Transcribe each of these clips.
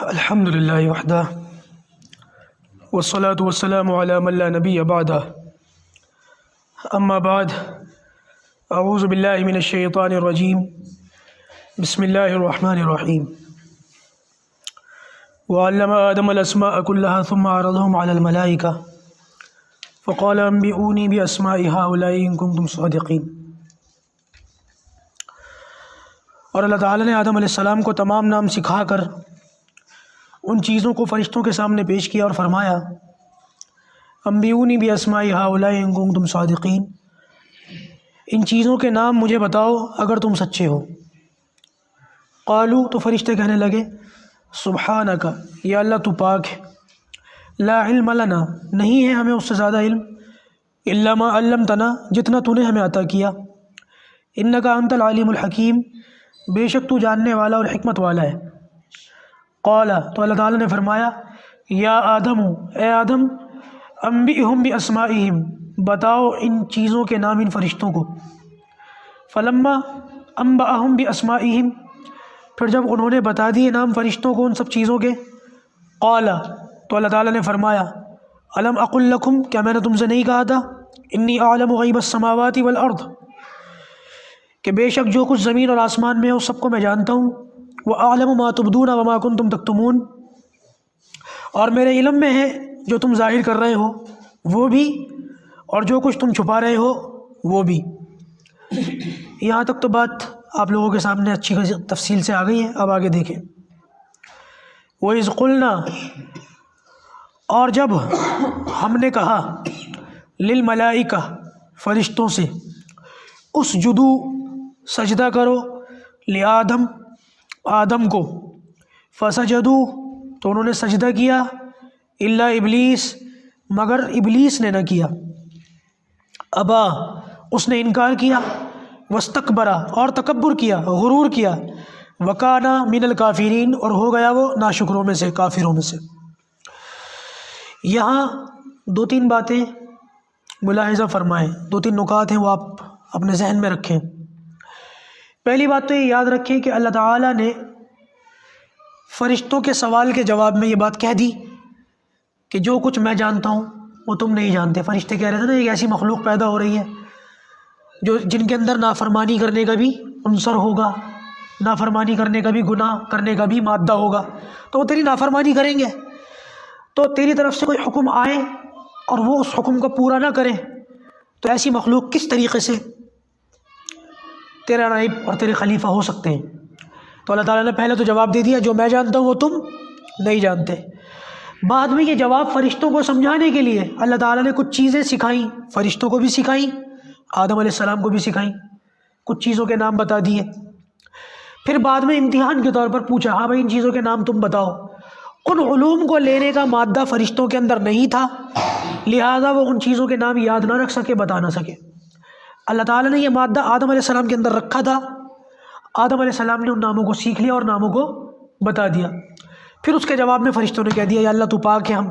الحمد للہ وحدہ والصلاة والسلام علی من لا نبی بعدہ اما بعد اعوذ باللہ من الشیطان الرجیم بسم اللہ الرحمن الرحیم وعلم آدم الاسماء كلها ثم عرضهم على الملائکہ فقال انبئونی باسماء هؤلاء ان کنتم صادقین۔ اور اللہ تعالیٰ نے آدم علیہ السلام کو تمام نام سکھا کر ان چیزوں کو فرشتوں کے سامنے پیش کیا اور فرمایا انبئونی باسماء هؤلاء ان کنتم صادقین، ان چیزوں کے نام مجھے بتاؤ اگر تم سچے ہو۔ قالوا، تو فرشتے کہنے لگے سبحانک، یا اللہ تو پاک ہے، لا علم لنا، نہیں ہے ہمیں اس سے زیادہ علم، الا ما علمتنا، جتنا تو نے ہمیں عطا کیا، انک انت العلیم الحکیم، بے شک تو جاننے والا اور حکمت والا ہے۔ قال، تو اللہ تعالیٰ نے فرمایا یا آدم، اے آدم، انبئہم باسمائہم، بتاؤ ان چیزوں کے نام ان فرشتوں کو۔ فلما انبأہم باسمائہم، پھر جب انہوں نے بتا دیے نام فرشتوں کو ان سب چیزوں کے، قال، تو اللہ تعالیٰ نے فرمایا الم اقل لکم، کیا میں نے تم سے نہیں کہا تھا انی اعلم غیب السماوات والارض، کہ بے شک جو کچھ زمین اور آسمان میں ہے اس سب کو میں جانتا ہوں، وَأَعْلَمُ مَا تُبْدُونَ وَمَا كُنْتُمْ تَكْتُمُونَ، اور میرے علم میں ہے جو تم ظاہر کر رہے ہو وہ بھی، اور جو کچھ تم چھپا رہے ہو وہ بھی۔ یہاں تک تو بات آپ لوگوں کے سامنے اچھی تفصیل سے آ گئی ہے، اب آگے دیکھیں۔ وَإِذْ قُلْنَا، اور جب ہم نے کہا، للملائکہ، فرشتوں سے، اسجدو، سجدہ کرو، لآدم، آدم کو، فسجدو، تو انہوں نے سجدہ کیا، الا ابلیس، مگر ابلیس نے نہ کیا، ابا، اس نے انکار کیا، واستکبر، اور تکبر کیا، غرور کیا، وکانا من الکافرین، اور ہو گیا وہ ناشکروں میں سے، کافروں میں سے۔ یہاں دو تین باتیں ملاحظہ فرمائیں، دو تین نکات ہیں وہ آپ اپنے ذہن میں رکھیں۔ پہلی بات تو یہ یاد رکھیں کہ اللہ تعالیٰ نے فرشتوں کے سوال کے جواب میں یہ بات کہہ دی کہ جو کچھ میں جانتا ہوں وہ تم نہیں جانتے۔ فرشتے کہہ رہے تھے نا ایک ایسی مخلوق پیدا ہو رہی ہے جن کے اندر نافرمانی کرنے کا بھی عنصر ہوگا، نافرمانی کرنے کا بھی، گناہ کرنے کا بھی مادہ ہوگا، تو وہ تیری نافرمانی کریں گے، تو تیری طرف سے کوئی حکم آئے اور وہ اس حکم کو پورا نہ کریں تو ایسی مخلوق کس طریقے سے تیرا نائب اور تیرے خلیفہ ہو سکتے ہیں؟ تو اللہ تعالیٰ نے پہلے تو جواب دے دیا جو میں جانتا ہوں وہ تم نہیں جانتے۔ بعد میں یہ جواب فرشتوں کو سمجھانے کے لیے اللہ تعالیٰ نے کچھ چیزیں سکھائیں، فرشتوں کو بھی سکھائیں، آدم علیہ السلام کو بھی سکھائیں، کچھ چیزوں کے نام بتا دیے۔ پھر بعد میں امتحان کے طور پر پوچھا ہاں بھائی ان چیزوں کے نام تم بتاؤ۔ ان علوم کو لینے کا مادہ فرشتوں کے اندر نہیں تھا، لہٰذا وہ ان چیزوں کے نام یاد نہ رکھ سکے، بتا نہ سکے۔ اللہ تعالیٰ نے یہ مادہ آدم علیہ السلام کے اندر رکھا تھا، آدم علیہ السلام نے ان ناموں کو سیکھ لیا اور ناموں کو بتا دیا۔ پھر اس کے جواب میں فرشتوں نے کہہ دیا یا اللہ تو پاک ہے، ہم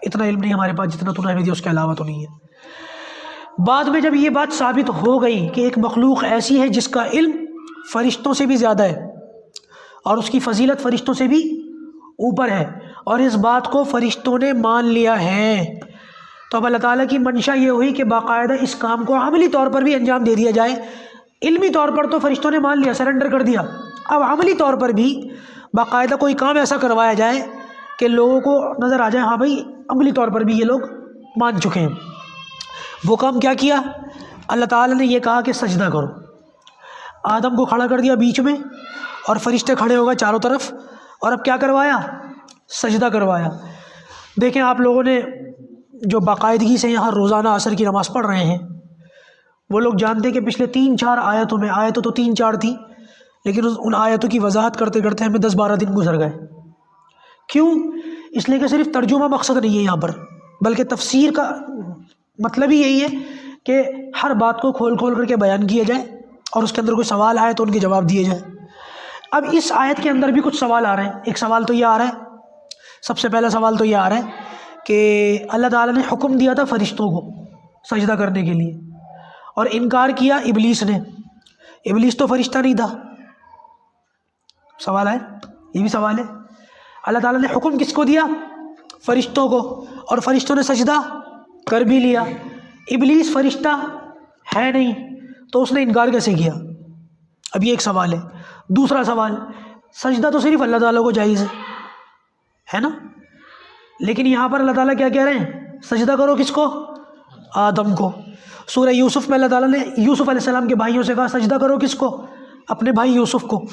اتنا علم نہیں ہمارے پاس جتنا تو نے ہمیں دیا، اس کے علاوہ تو نہیں ہے۔ بعد میں جب یہ بات ثابت ہو گئی کہ ایک مخلوق ایسی ہے جس کا علم فرشتوں سے بھی زیادہ ہے اور اس کی فضیلت فرشتوں سے بھی اوپر ہے، اور اس بات کو فرشتوں نے مان لیا ہے، تو اب اللہ تعالیٰ کی منشا یہ ہوئی کہ باقاعدہ اس کام کو عملی طور پر بھی انجام دے دیا جائے۔ علمی طور پر تو فرشتوں نے مان لیا، سرنڈر کر دیا، اب عملی طور پر بھی باقاعدہ کوئی کام ایسا کروایا جائے کہ لوگوں کو نظر آ جائے ہاں بھائی عملی طور پر بھی یہ لوگ مان چکے ہیں۔ وہ کام کیا کیا؟ اللہ تعالیٰ نے یہ کہا کہ سجدہ کرو، آدم کو کھڑا کر دیا بیچ میں اور فرشتے کھڑے ہو گئے چاروں طرف، اور اب کیا کروایا؟ سجدہ کروایا۔ دیکھیں آپ لوگوں نے جو باقاعدگی سے یہاں روزانہ عصر کی نماز پڑھ رہے ہیں وہ لوگ جانتے ہیں کہ پچھلے 3-4 آیتوں میں، آیتوں تو 3-4 تھیں لیکن ان آیتوں کی وضاحت کرتے کرتے ہمیں 10-12 دن گزر گئے۔ کیوں؟ اس لیے کہ صرف ترجمہ مقصد نہیں ہے یہاں پر، بلکہ تفسیر کا مطلب ہی یہی ہے کہ ہر بات کو کھول کھول کر کے بیان کیا جائے اور اس کے اندر کوئی سوال آئے تو ان کے جواب دیے جائیں۔ اب اس آیت کے اندر بھی کچھ سوال آ رہے ہیں۔ ایک سوال تو یہ آ رہا ہے، سب سے پہلا سوال تو یہ آ رہا ہے کہ اللہ تعالیٰ نے حکم دیا تھا فرشتوں کو سجدہ کرنے کے لیے اور انکار کیا ابلیس نے۔ ابلیس تو فرشتہ نہیں تھا، سوال ہے، یہ بھی سوال ہے۔ اللہ تعالیٰ نے حکم کس کو دیا؟ فرشتوں کو، اور فرشتوں نے سجدہ کر بھی لیا۔ ابلیس فرشتہ ہے نہیں تو اس نے انکار کیسے کیا؟ اب یہ ایک سوال ہے۔ دوسرا سوال، سجدہ تو صرف اللہ تعالیٰ کو جائز ہے نا، لیکن یہاں پر اللہ تعالیٰ کیا کہہ رہے ہیں؟ سجدہ کرو کس کو؟ آدم کو۔ سورہ یوسف میں اللہ تعالیٰ نے یوسف علیہ السلام کے بھائیوں سے کہا سجدہ کرو کس کو؟ اپنے بھائی یوسف کو۔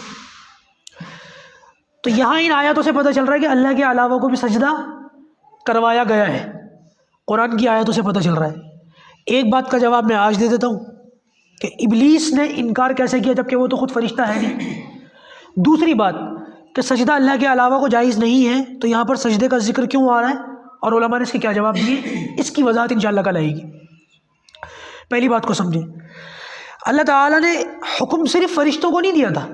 تو یہاں ان آیاتوں سے پتہ چل رہا ہے کہ اللہ کے علاوہ کو بھی سجدہ کروایا گیا ہے، قرآن کی آیاتوں سے پتہ چل رہا ہے۔ ایک بات کا جواب میں آج دے دیتا ہوں کہ ابلیس نے انکار کیسے کیا جبکہ وہ تو خود فرشتہ ہے نہیں۔ دوسری بات کہ سجدہ اللہ کے علاوہ کو جائز نہیں ہے، تو یہاں پر سجدے کا ذکر کیوں آ رہا ہے اور علماء نے اس کے کیا جواب دیے، اس کی وضاحت انشاءاللہ کل آئے گی۔ پہلی بات کو سمجھیں، اللہ تعالیٰ نے حکم صرف فرشتوں کو نہیں دیا تھا،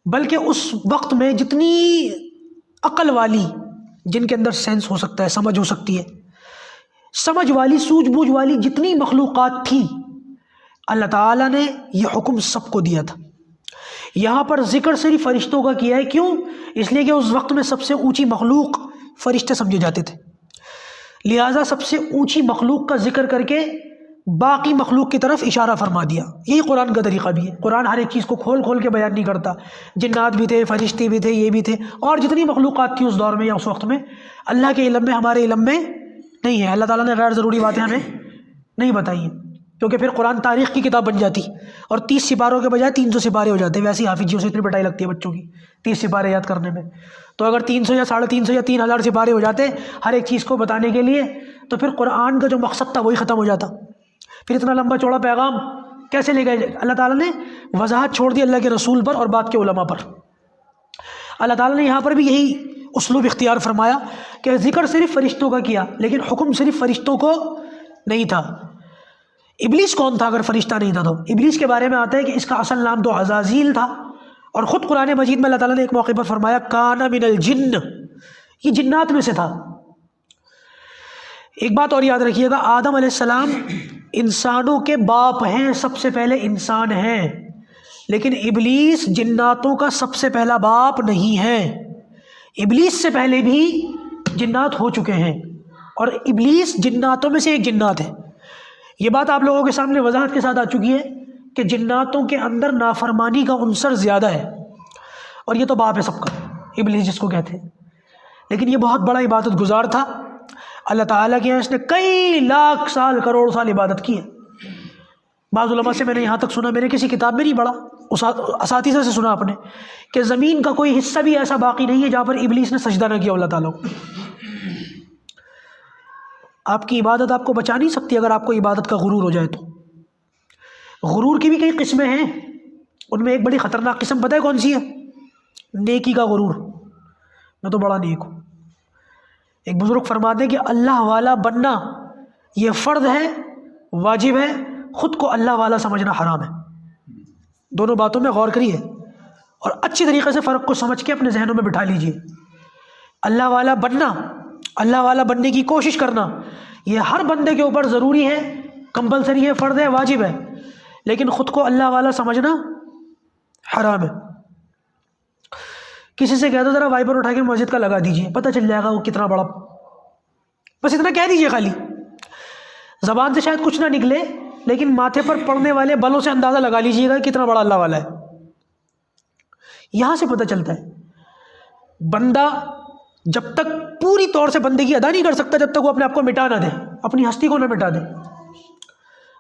بلکہ اس وقت میں جتنی عقل والی، جن کے اندر سینس ہو سکتا ہے، سمجھ ہو سکتی ہے، سمجھ والی، سوجھ بوجھ والی جتنی مخلوقات تھی، اللہ تعالیٰ نے یہ حکم سب کو دیا تھا۔ یہاں پر ذکر صرف فرشتوں کا کیا ہے، کیوں؟ اس لیے کہ اس وقت میں سب سے اونچی مخلوق فرشتے سمجھے جاتے تھے، لہٰذا سب سے اونچی مخلوق کا ذکر کر کے باقی مخلوق کی طرف اشارہ فرما دیا۔ یہی قرآن کا طریقہ بھی ہے، قرآن ہر ایک چیز کو کھول کھول کے بیان نہیں کرتا۔ جنات بھی تھے، فرشتے بھی تھے، یہ بھی تھے، اور جتنی مخلوقات تھی اس دور میں یا اس وقت میں، اللہ کے علم میں، ہمارے علم میں نہیں ہے۔ اللہ تعالیٰ نے غیر ضروری باتیں ہمیں نہیں بتائی ہیں، کیونکہ پھر قرآن تاریخ کی کتاب بن جاتی اور 30 سپاروں کے بجائے 300 سپارے ہو جاتے ہیں۔ ویسے ہی حافظیوں سے اتنی پٹائی لگتی ہے بچوں کی 30 سپارے یاد کرنے میں، تو اگر 300 یا 350 یا 3000 سپارے ہو جاتے ہر ایک چیز کو بتانے کے لیے، تو پھر قرآن کا جو مقصد تھا وہی ختم ہو جاتا۔ پھر اتنا لمبا چوڑا پیغام کیسے لے گئے؟ اللہ تعالیٰ نے وضاحت چھوڑ دی اللہ کے رسول پر اور بعد کے علماء پر۔ اللہ تعالیٰ نے یہاں پر بھی یہی اسلوب اختیار فرمایا کہ ذکر صرف فرشتوں کا کیا، لیکن حکم صرف فرشتوں کو نہیں تھا۔ ابلیس کون تھا اگر فرشتہ نہیں تھا؟ تو ابلیس کے بارے میں آتا ہے کہ اس کا اصل نام تو عزازیل تھا، اور خود قرآن مجید میں اللہ تعالیٰ نے ایک موقع پر فرمایا کان من الجن، یہ جنات میں سے تھا۔ ایک بات اور یاد رکھیے گا، آدم علیہ السلام انسانوں کے باپ ہیں، سب سے پہلے انسان ہیں، لیکن ابلیس جناتوں کا سب سے پہلا باپ نہیں ہے۔ ابلیس سے پہلے بھی جنات ہو چکے ہیں، اور ابلیس جناتوں میں سے ایک جنات ہے۔ یہ بات آپ لوگوں کے سامنے وضاحت کے ساتھ آ چکی ہے کہ جناتوں کے اندر نافرمانی کا عنصر زیادہ ہے، اور یہ تو باپ ہے سب کا، ابلیس جس کو کہتے ہیں۔ لیکن یہ بہت بڑا عبادت گزار تھا، اللہ تعالیٰ کے یہاں اس نے کئی لاکھ سال، کروڑ سال عبادت کی ہے۔ بعض علماء سے میں نے یہاں تک سنا، میں نے کسی کتاب میں نہیں پڑھا، اساتذہ سے سنا اپنے، کہ زمین کا کوئی حصہ بھی ایسا باقی نہیں ہے جہاں پر ابلیس نے سجدہ نہ کیا اللہ تعالیٰ کو۔ آپ کی عبادت آپ کو بچا نہیں سکتی اگر آپ کو عبادت کا غرور ہو جائے تو۔ غرور کی بھی کئی قسمیں ہیں، ان میں ایک بڑی خطرناک قسم پتہ ہے کون سی ہے؟ نیکی کا غرور، میں تو بڑا نیک ہوں۔ ایک بزرگ فرماتے ہیں کہ اللہ والا بننا یہ فرض ہے، واجب ہے، خود کو اللہ والا سمجھنا حرام ہے۔ دونوں باتوں میں غور کریے اور اچھی طریقے سے فرق کو سمجھ کے اپنے ذہنوں میں بٹھا لیجئے۔ اللہ والا بننا، اللہ والا بننے کی کوشش کرنا، یہ ہر بندے کے اوپر ضروری ہے، کمپلسری ہے، فرض ہے، واجب ہے، لیکن خود کو اللہ والا سمجھنا حرام ہے۔ کسی سے کہہ دو ذرا وائپر اٹھا کے مسجد کا لگا دیجئے، پتہ چل جائے گا وہ کتنا بڑا، بس اتنا کہہ دیجئے خالی، زبان سے شاید کچھ نہ نکلے، لیکن ماتھے پر پڑنے والے بلوں سے اندازہ لگا لیجئے گا کتنا بڑا اللہ والا ہے۔ یہاں سے پتہ چلتا ہے بندہ جب تک پوری طور سے بندگی ادا نہیں کر سکتا جب تک وہ اپنے آپ کو مٹا نہ دے، اپنی ہستی کو نہ مٹا دے،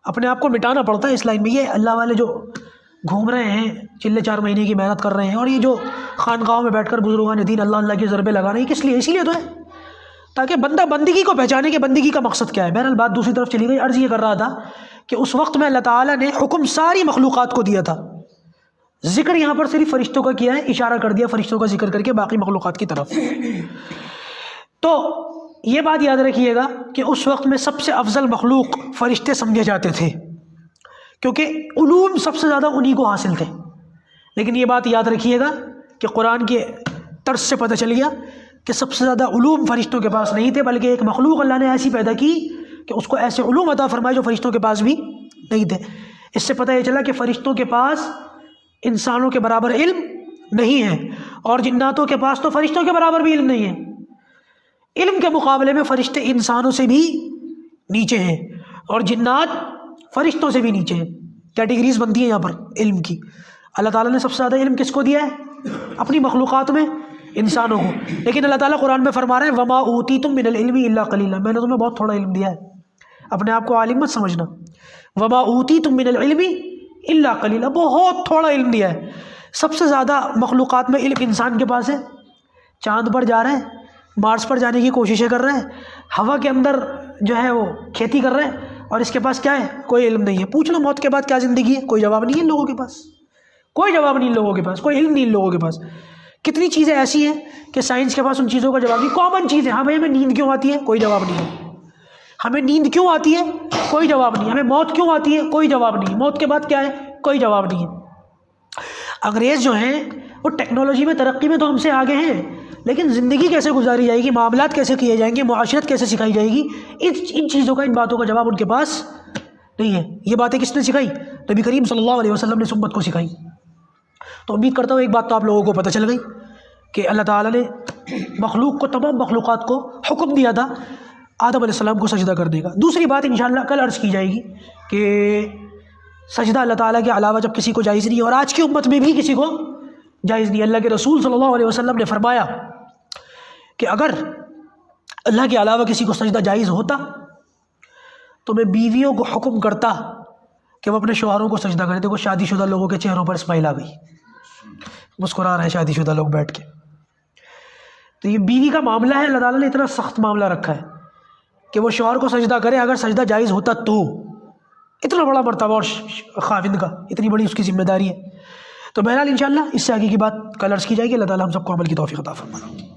اپنے آپ کو مٹانا پڑتا ہے اس لائن میں۔ یہ اللہ والے جو گھوم رہے ہیں، چلے 4 مہینے کی محنت کر رہے ہیں، اور یہ جو خانقاہوں میں بیٹھ کر بزرگان دین اللہ اللہ کے ضربے لگا رہے ہیں، کس لیے؟ اسی لیے تو ہے تاکہ بندہ بندگی کو پہچانے کہ بندگی کا مقصد کیا ہے۔ بہرحال بات دوسری طرف چلی گئی۔ عرض یہ کر رہا تھا کہ اس وقت میں اللہ تعالیٰ نے حکم ساری مخلوقات کو دیا تھا، ذکر یہاں پر صرف فرشتوں کا کیا ہے، اشارہ کر دیا فرشتوں کا ذکر کر کے باقی مخلوقات کی طرف۔ تو یہ بات یاد رکھیے گا کہ اس وقت میں سب سے افضل مخلوق فرشتے سمجھے جاتے تھے، کیونکہ علوم سب سے زیادہ انہی کو حاصل تھے۔ لیکن یہ بات یاد رکھیے گا کہ قرآن کے طرز سے پتہ چل گیا کہ سب سے زیادہ علوم فرشتوں کے پاس نہیں تھے، بلکہ ایک مخلوق اللہ نے ایسی پیدا کی کہ اس کو ایسے علوم عطا فرمائے جو فرشتوں کے پاس بھی نہیں تھے۔ اس سے پتہ یہ چلا کہ فرشتوں کے پاس انسانوں کے برابر علم نہیں ہے، اور جناتوں کے پاس تو فرشتوں کے برابر بھی علم نہیں ہے۔ علم کے مقابلے میں فرشتے انسانوں سے بھی نیچے ہیں اور جنات فرشتوں سے بھی نیچے ہیں۔ کیٹیگریز بنتی ہیں یہاں پر علم کی۔ اللہ تعالیٰ نے سب سے زیادہ علم کس کو دیا ہے؟ اپنی مخلوقات میں انسانوں کو۔ لیکن اللہ تعالیٰ قرآن میں فرما رہے ہیں وما اوتیتم من العلم الا قلیلا، میں نے تمہیں بہت تھوڑا علم دیا ہے، اپنے آپ کو عالم مت سمجھنا۔ وما اوتیتم من العلم الا قلیلا، بہت تھوڑا علم دیا ہے۔ سب سے زیادہ مخلوقات میں علم انسان کے پاس ہے، چاند پر جا رہا ہے، مارس پر جانے کی کوششیں کر رہے ہیں، ہوا کے اندر جو ہے وہ کھیتی کر رہے ہیں، اور اس کے پاس کیا ہے؟ کوئی علم نہیں ہے۔ پوچھ لو موت کے بعد کیا زندگی ہے؟ کوئی جواب نہیں ہے ان لوگوں کے پاس، کوئی جواب نہیں ان لوگوں کے پاس، کوئی علم نہیں ان لوگوں کے پاس۔ کتنی چیزیں ایسی ہیں کہ سائنس کے پاس ان چیزوں کا جواب نہیں، کامن چیزیں۔ ہاں بھائی ہمیں نیند کیوں آتی ہے؟ کوئی جواب نہیں ہے۔ ہمیں نیند کیوں آتی ہے؟ کوئی جواب نہیں۔ ہمیں موت کیوں آتی ہے؟ کوئی جواب نہیں۔ موت کے بعد کیا ہے؟ کوئی جواب نہیں ہے۔ انگریز جو ہیں وہ ٹیکنالوجی میں ترقی میں تو ہم سے آگے ہیں، لیکن زندگی کیسے گزاری جائے گی، معاملات کیسے کیے جائیں گے، معاشرت کیسے سکھائی جائے گی، ان چیزوں کا، ان باتوں کا جواب ان کے پاس نہیں ہے۔ یہ باتیں کس نے سکھائی؟ نبی کریم صلی اللہ علیہ وسلم نے اس امت کو سکھائی۔ تو امید کرتا ہوں ایک بات تو آپ لوگوں کو پتہ چل گئی کہ اللہ تعالیٰ نے مخلوق کو، تمام مخلوقات کو حکم دیا تھا آدم علیہ السلام کو سجدہ کرنے کا۔ دوسری بات انشاءاللہ کل عرض کی جائے گی کہ سجدہ اللہ تعالیٰ کے علاوہ جب کسی کو جائز نہیں ہے، اور آج کی امت میں بھی کسی کو جائز نہیں ہے۔ اللہ کے رسول صلی اللہ علیہ وسلم نے فرمایا کہ اگر اللہ کے علاوہ کسی کو سجدہ جائز ہوتا تو میں بیویوں کو حکم کرتا کہ وہ اپنے شوہروں کو سجدہ کریں۔ دیکھو شادی شدہ لوگوں کے چہروں پر اسمائل آ گئی، مسکرا رہے ہیں شادی شدہ لوگ بیٹھ کے۔ تو یہ بیوی کا معاملہ ہے، اللہ تعالیٰ نے اتنا سخت معاملہ رکھا ہے کہ وہ شوہر کو سجدہ کرے اگر سجدہ جائز ہوتا تو۔ اتنا بڑا مرتبہ اور خاوند کا، اتنی بڑی اس کی ذمہ داری ہے۔ تو بہرحال انشاءاللہ اس سے آگے کی بات کل عرض کی جائے گی۔ اللہ تعالیٰ ہم سب کو عمل کی توفیق عطا فرمائے۔